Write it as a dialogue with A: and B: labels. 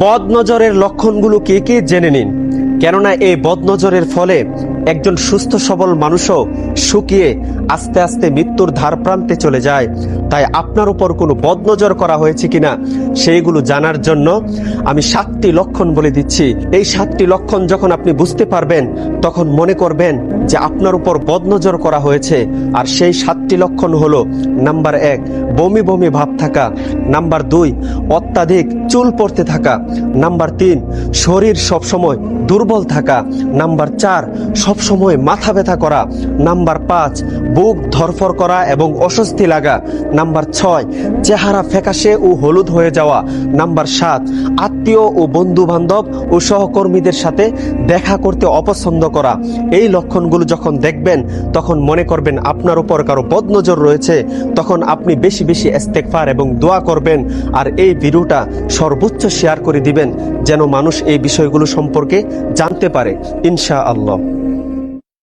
A: বদনজরের লক্ষণগুলো কি কি জেনে নিন, কেননা এই বদনজরের ফলে একজন সুস্থ সবল মানুষও শুকিয়ে আস্তে আস্তে মৃত্যুর ধার প্রান্তে চলে যায়। তাই আপনার উপর কোনো বদনজর করা হয়েছে কিনা সেইগুলো জানার জন্য আমি 7টি লক্ষণ বলে দিচ্ছি। এই 7টি লক্ষণ যখন আপনি বুঝতে পারবেন তখন মনে করবেন যে আপনার উপর বদনজর করা হয়েছে। আর সেই 7টি লক্ষণ হলো: নাম্বার 1, বমি বমি ভাব থাকা। নাম্বার 2, অত্যাধিক চুল পড়তে থাকা। নাম্বার 3, শরীর সবসময় দুর্বল থাকা। নাম্বার 4, সবসময় মাথা ব্যথা করা। নাম্বার 5, বুক ধরফর করা এবং অস্বস্তি লাগা। নাম্বার 6, চেহারা ফ্যাকাশে ও হলুদ হয়ে যাওয়া। নাম্বার 7, আত্মীয় ও বন্ধু বান্ধব ও সহকর্মীদের সাথে দেখা করতে অপছন্দ করা। এই লক্ষণগুলো যখন দেখবেন তখন মনে করবেন আপনার উপর কারো বদনজর রয়েছে। তখন আপনি বেশি বেশি ইস্তেগফার এবং দোয়া করবেন। আর এই ভিডিওটা সর্বোচ্চ শেয়ার করে দিবেন যেন মানুষ এই বিষয়গুলো সম্পর্কে জানতে পারে, ইনশাআল্লাহ।